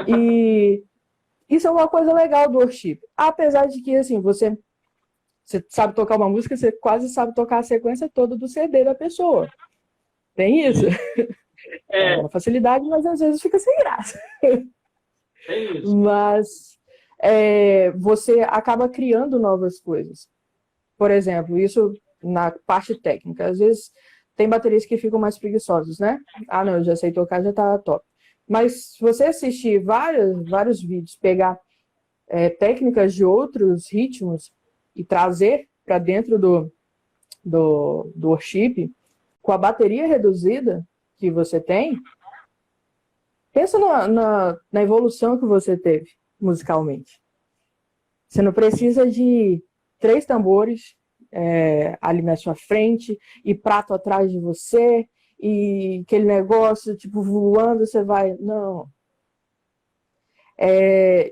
E isso é uma coisa legal do worship. Apesar de que, assim, você sabe tocar uma música, você quase sabe tocar a sequência toda do CD da pessoa. Tem isso. É uma facilidade, mas às vezes fica sem graça. É isso. Mas você acaba criando novas coisas. Por exemplo, isso na parte técnica. Às vezes tem baterias que ficam mais preguiçosas, né? Ah, não, eu já sei tocar, já tá top. Mas se você assistir vários vídeos, pegar técnicas de outros ritmos e trazer para dentro do worship, com a bateria reduzida que você tem, pensa na evolução que você teve musicalmente. Você não precisa de 3 tambores ali na sua frente e prato atrás de você e aquele negócio tipo voando, você vai... Não.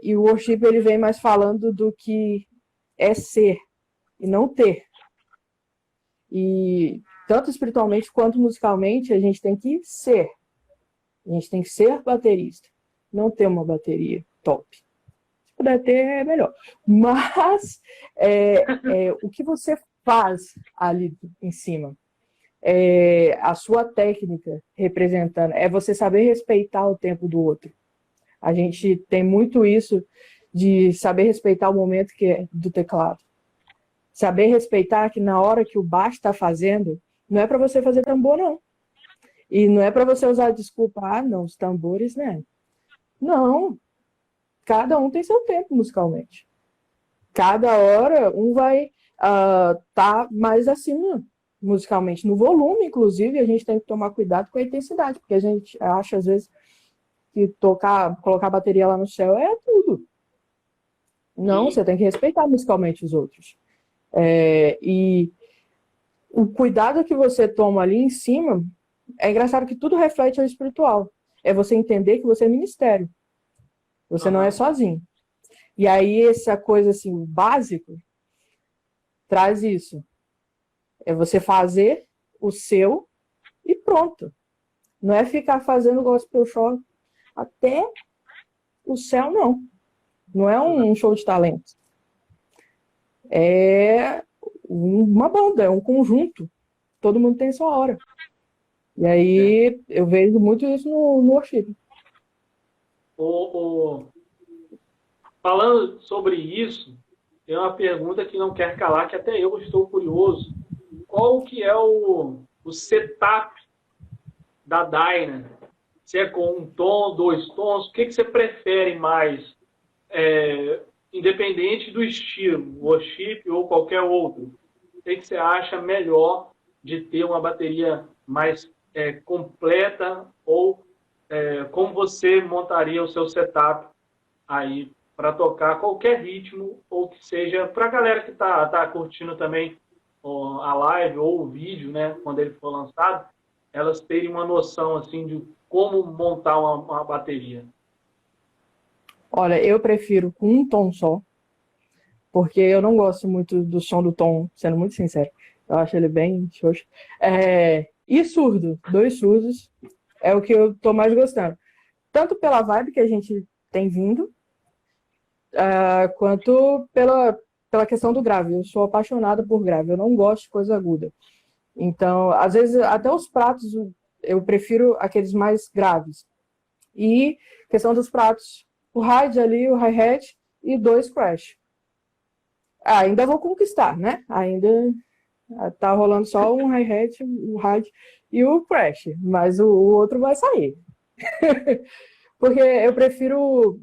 E o worship ele vem mais falando do que é ser e não ter. E tanto espiritualmente quanto musicalmente a gente tem que ser. A gente tem que ser baterista, não ter uma bateria top. Se puder ter, é melhor. Mas o que você faz ali em cima, a sua técnica representando, é você saber respeitar o tempo do outro. A gente tem muito isso de saber respeitar o momento que é do teclado. Saber respeitar que na hora que o baixo está fazendo, não é para você fazer tambor, não. E não é para você usar a desculpa, não, os tambores, né? Não. Cada um tem seu tempo musicalmente. Cada hora um vai tá mais acima musicalmente. No volume, inclusive, a gente tem que tomar cuidado com a intensidade, porque a gente acha, às vezes, que colocar a bateria lá no céu é tudo. Não, você tem que respeitar musicalmente os outros. E o cuidado que você toma ali em cima, é engraçado que tudo reflete ao espiritual. É você entender que você é ministério. Você não é sozinho. E aí essa coisa assim, básico, traz isso. É você fazer o seu e pronto. Não é ficar fazendo gospel show até o céu, não. Não é um show de talento. É uma banda, é um conjunto. Todo mundo tem sua hora. E aí eu vejo muito isso no worship. Falando sobre isso, tem uma pergunta que não quer calar, que até eu estou curioso. Qual que é o setup da Dyna? Se é com 1 tom, 2 tons, o que você prefere mais? Independente do estilo, worship ou qualquer outro. O que você acha melhor de ter uma bateria mais completa ou como você montaria o seu setup aí para tocar qualquer ritmo ou que seja para a galera que tá curtindo também a live ou o vídeo, né, quando ele for lançado, elas terem uma noção assim de como montar uma bateria. Olha, eu prefiro com 1 tom só, porque eu não gosto muito do som do tom, sendo muito sincero. Eu acho ele bem xoxo. E surdo, 2 surdos, é o que eu tô mais gostando. Tanto pela vibe que a gente tem vindo, quanto pela questão do grave. Eu sou apaixonada por grave, eu não gosto de coisa aguda. Então, às vezes, até os pratos, eu prefiro aqueles mais graves. E questão dos pratos, o ride ali, o hi-hat e 2 crash. Ainda vou conquistar, né? Ainda tá rolando só um hi-hat, o ride e o crash, mas o outro vai sair. Porque eu prefiro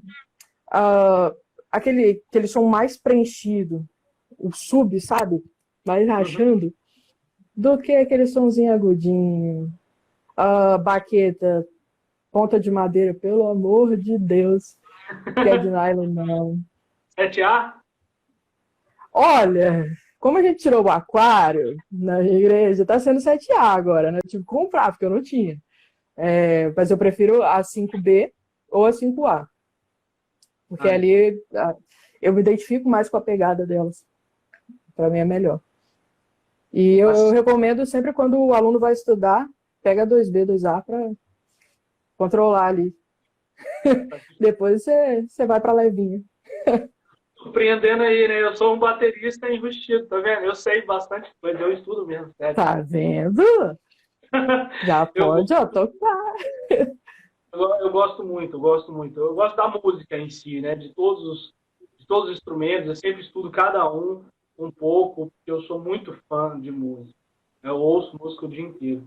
aquele som mais preenchido, o sub, sabe? Mais rachando, do que aquele sonzinho agudinho. Baqueta, ponta de madeira, pelo amor de Deus. Que é de nylon, não. 7A? Olha, como a gente tirou o aquário na igreja, tá sendo 7A agora, né? Eu tive que comprar, porque eu não tinha. Mas eu prefiro a 5B ou a 5A. Porque ali eu me identifico mais com a pegada delas. Para mim é melhor. E eu recomendo sempre quando o aluno vai estudar, pega 2B, 2A para controlar ali. Depois você vai para levinha. Surpreendendo aí, né? Eu sou um baterista enrustido, tá vendo? Eu sei bastante coisa, eu estudo mesmo. Tá vendo? Já pode tocar. Eu gosto muito, eu gosto muito. Eu gosto da música em si, né? De todos os instrumentos. Eu sempre estudo cada um pouco, porque eu sou muito fã de música. Eu ouço música o dia inteiro.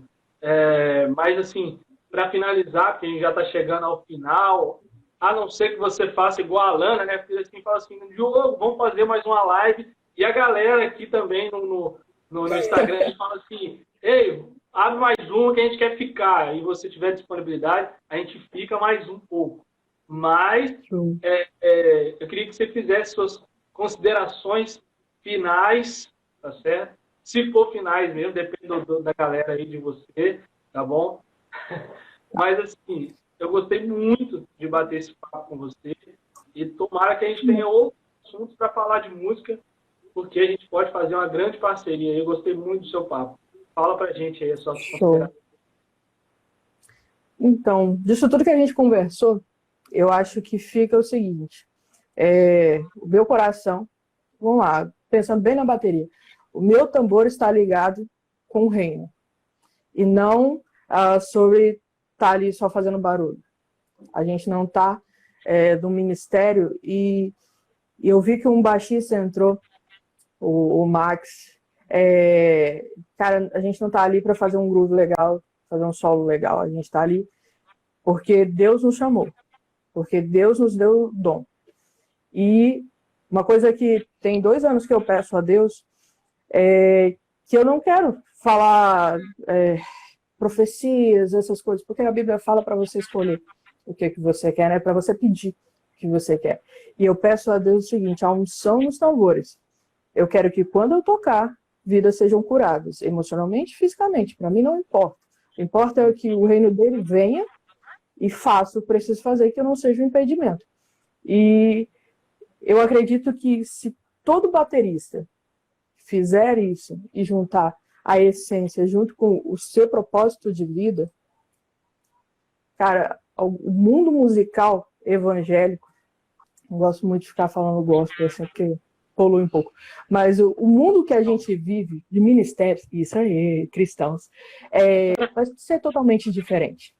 Mas, assim, para finalizar, porque a gente já está chegando ao final, a não ser que você faça igual a Lana, né? Porque assim, fala assim, Diogo, vamos fazer mais uma live. E a galera aqui também no Instagram, a gente fala assim, ei, abre mais um que a gente quer ficar. E você tiver disponibilidade, a gente fica mais um pouco. Mas eu queria que você fizesse suas considerações finais, tá certo? Se for finais mesmo, depende da galera aí de você, tá bom? Mas, assim, eu gostei muito de bater esse papo com você e tomara que a gente tenha outros assuntos para falar de música, porque a gente pode fazer uma grande parceria. Eu gostei muito do seu papo. Fala pra gente aí a sua consideração. Então, disso tudo que a gente conversou, eu acho que fica o seguinte, o meu coração, vamos lá, pensando bem na bateria, o meu tambor está ligado com o reino, e não sobre estar ali só fazendo barulho. A gente não está no ministério, e eu vi que um baixista entrou, o Max, cara, a gente não está ali para fazer um groove legal, fazer um solo legal, a gente está ali porque Deus nos chamou, porque Deus nos deu o dom. E uma coisa que tem 2 anos que eu peço a Deus é que eu não quero falar profecias, essas coisas, porque a Bíblia fala para você escolher o que você quer, né? Para você pedir o que você quer. E eu peço a Deus o seguinte, a unção nos tambores. Eu quero que quando eu tocar, vidas sejam curadas, emocionalmente e fisicamente. Para mim não importa. O que importa é que o reino dele venha e faça o que preciso fazer, que eu não seja um impedimento. E eu acredito que se todo baterista fizer isso e juntar a essência junto com o seu propósito de vida, cara, o mundo musical evangélico, não gosto muito de ficar falando gospel, assim, porque polui um pouco, mas o mundo que a gente vive de ministérios, isso aí, cristãos, vai ser totalmente diferente.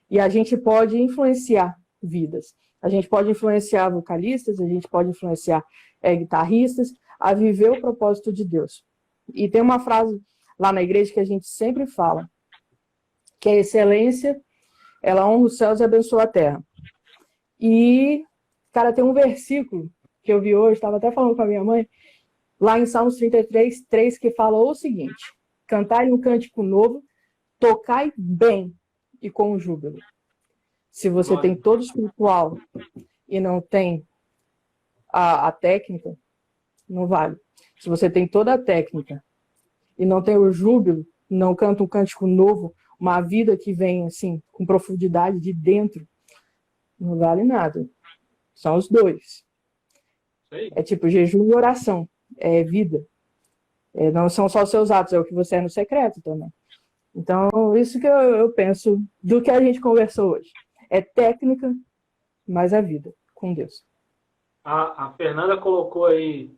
E a gente pode influenciar vidas. A gente pode influenciar vocalistas, a gente pode influenciar guitarristas a viver o propósito de Deus. E tem uma frase lá na igreja que a gente sempre fala, que a excelência, ela honra os céus e abençoa a terra. E, cara, tem um versículo que eu vi hoje, estava até falando com a minha mãe, lá em Salmos 33, 3, que fala o seguinte, cantai um cântico novo, tocai bem e com júbilo. Se você tem todo o espiritual e não tem a técnica, não vale. Se você tem toda a técnica e não tem o júbilo, não canta um cântico novo, uma vida que vem assim, com profundidade de dentro, não vale nada. São os dois. É tipo jejum e oração. É vida. Não são só os seus atos, é o que você é no secreto também. Então, isso que eu penso do que a gente conversou hoje. É técnica, mas a vida com Deus. A Fernanda colocou aí,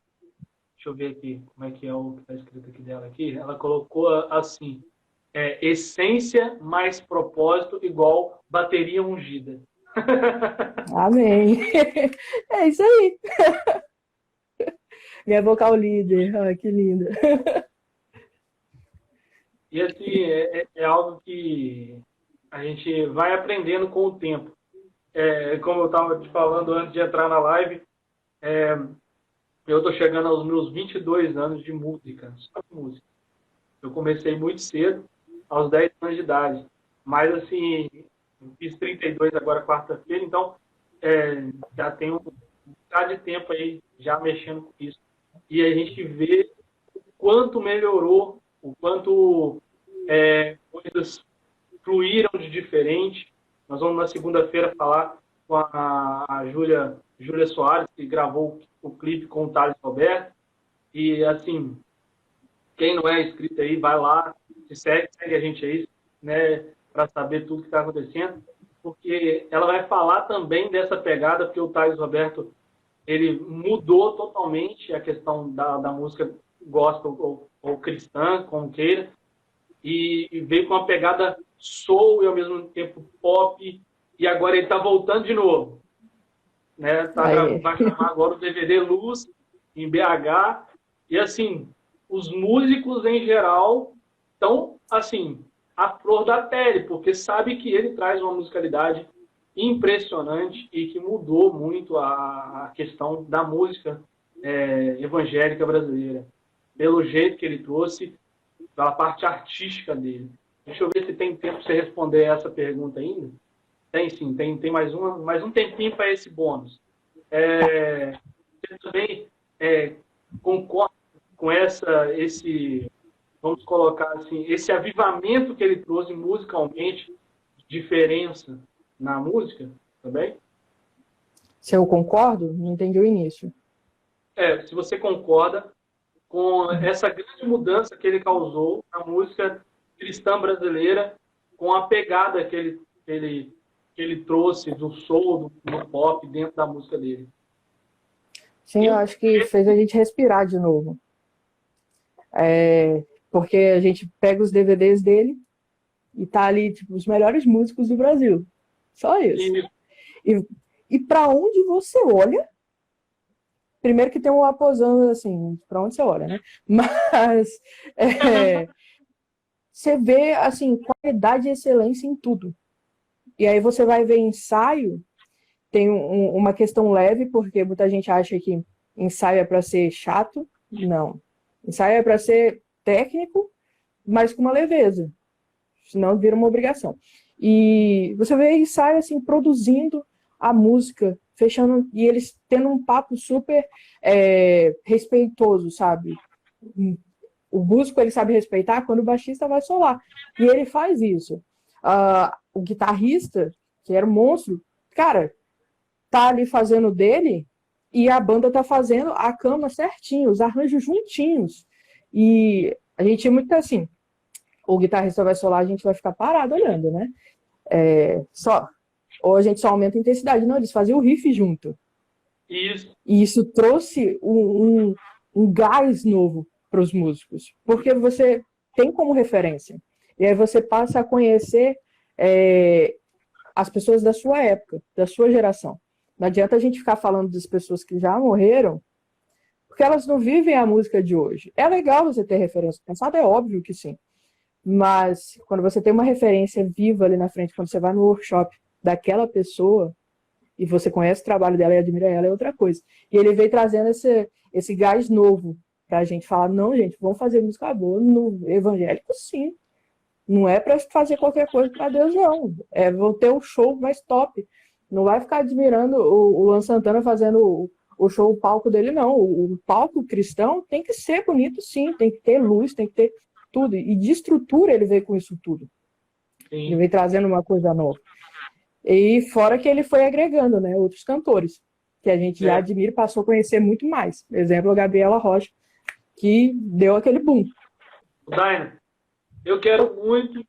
deixa eu ver aqui como é que é o que está escrito aqui dela aqui. Ela colocou assim, essência mais propósito igual bateria ungida. Amém. É isso aí. Minha vocal líder, que linda. E assim, é algo que a gente vai aprendendo com o tempo. Como eu estava te falando antes de entrar na live, eu estou chegando aos meus 22 anos de música, só de música. Eu comecei muito cedo, aos 10 anos de idade. Mas, assim, fiz 32 agora, quarta-feira, então já tenho um bocado de tempo aí já mexendo com isso. E a gente vê o quanto melhorou, o quanto coisas fluíram de diferente. Nós vamos na segunda-feira falar com a Júlia Soares, que gravou o clipe com o Thales Roberto. E, assim, quem não é inscrito aí, vai lá, segue a gente aí, né, para saber tudo que está acontecendo. Porque ela vai falar também dessa pegada, porque o Thales Roberto, ele mudou totalmente a questão da música gospel ou cristã, como queira, e veio com uma pegada soul e ao mesmo tempo pop, e agora ele está voltando de novo. Né? Vai chamar agora o DVD Luz, em BH, e assim, os músicos em geral estão, assim, à flor da pele, porque sabe que ele traz uma musicalidade impressionante e que mudou muito a questão da música evangélica brasileira, pelo jeito que ele trouxe, pela parte artística dele. Deixa eu ver se tem tempo para você responder essa pergunta ainda. Tem sim, tem mais um tempinho para esse bônus. Você também concorda com vamos colocar assim, esse avivamento que ele trouxe musicalmente, diferença na música também? Se eu concordo, não entendi o início. Se você concorda com essa grande mudança que ele causou na música cristã brasileira, com a pegada que ele trouxe do soul, do pop dentro da música dele. Sim, eu acho que fez a gente respirar de novo. Porque a gente pega os DVDs dele e tá ali, tipo, os melhores músicos do Brasil. Só isso. E para onde você olha, primeiro que tem um aposando assim, para onde você olha, né? Mas você vê, assim, qualidade e excelência em tudo. E aí você vai ver ensaio, tem uma questão leve, porque muita gente acha que ensaio é para ser chato. Não. Ensaio é para ser técnico, mas com uma leveza. Senão vira uma obrigação. E você vê ensaio, assim, produzindo a música, fechando, e eles tendo um papo super respeitoso, sabe? O músico, ele sabe respeitar quando o baixista vai solar. E ele faz isso. O guitarrista, que era um monstro, cara, tá ali fazendo dele e a banda tá fazendo a cama certinho, os arranjos juntinhos. E a gente é muito assim, o guitarrista vai solar, a gente vai ficar parado olhando, né? Ou a gente só aumenta a intensidade. Não, eles faziam o riff junto. Isso. E isso trouxe um gás novo para os músicos, porque você tem como referência. E aí você passa a conhecer as pessoas da sua época, da sua geração. Não adianta a gente ficar falando das pessoas que já morreram, porque elas não vivem a música de hoje. É legal você ter referência do passado, é óbvio que sim. Mas quando você tem uma referência viva ali na frente, quando você vai no workshop daquela pessoa e você conhece o trabalho dela e admira ela, é outra coisa. E ele veio trazendo esse gás novo pra gente falar, não, gente, vamos fazer música boa no evangélico, sim. Não é para fazer qualquer coisa para Deus, não. Vou ter um show mais top. Não vai ficar admirando o Luan Santana fazendo o show, o palco dele, não. O palco cristão tem que ser bonito, sim. Tem que ter luz, tem que ter tudo. E de estrutura ele veio com isso tudo. Sim. Ele veio trazendo uma coisa nova. E fora que ele foi agregando, né, outros cantores, que a gente já admira e passou a conhecer muito mais. Por exemplo, a Gabriela Rocha, que deu aquele boom. Daina, eu quero muito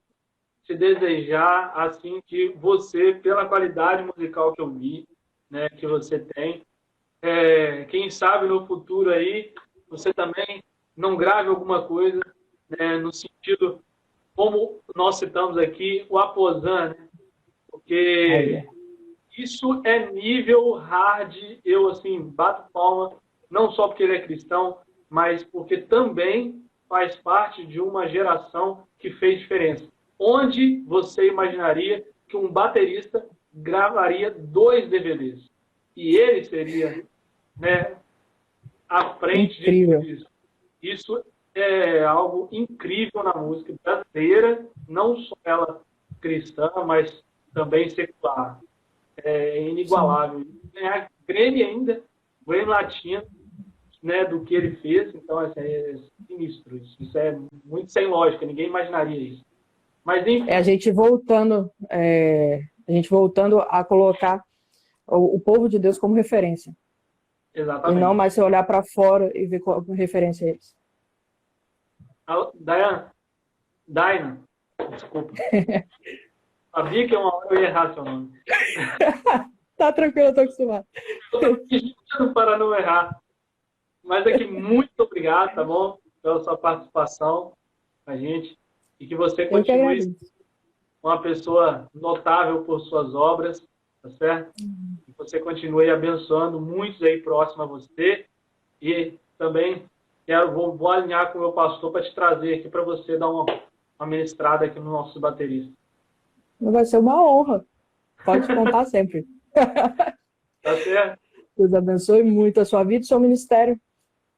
te desejar, assim, que você, pela qualidade musical que eu vi, né, que você tem, quem sabe no futuro aí, você também não grave alguma coisa, né, no sentido, como nós citamos aqui, o Aposan, né? Porque isso é nível hard, eu, assim, bato palma, não só porque ele é cristão, mas porque também faz parte de uma geração que fez diferença. Onde você imaginaria que um baterista gravaria 2 DVDs? E ele seria, né, à frente de tudo isso. Isso é algo incrível na música brasileira, não só ela cristã, mas também secular. É inigualável. Ganhar Grammy ainda, Grammy Latino, né, do que ele fez, então é sinistro. Isso é muito sem lógica, ninguém imaginaria isso. Mas enfim. A gente voltando a colocar o povo de Deus como referência. Exatamente. E não mais se olhar para fora e ver como referência a eles. Daina, desculpa. Sabia que uma hora eu ia errar seu nome. Tá tranquilo, eu tô acostumado. Estou pedindo para não errar. Mas aqui, muito obrigado, tá bom? Pela sua participação com a gente. E que você continue uma pessoa notável por suas obras, tá certo? Que você continue abençoando muitos aí próximo a você. E também vou alinhar com o meu pastor para te trazer aqui para você dar uma ministrada aqui no nosso baterista. Vai ser uma honra. Pode contar sempre. Tá certo? Deus abençoe muito a sua vida, o seu ministério.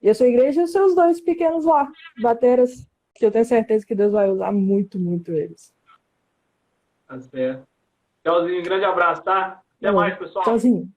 E a sua igreja e os seus 2 pequenos lá, bateras, que eu tenho certeza que Deus vai usar muito, muito eles. Tá certo. Tchauzinho, grande abraço, tá? Até mais, pessoal. Tchauzinho.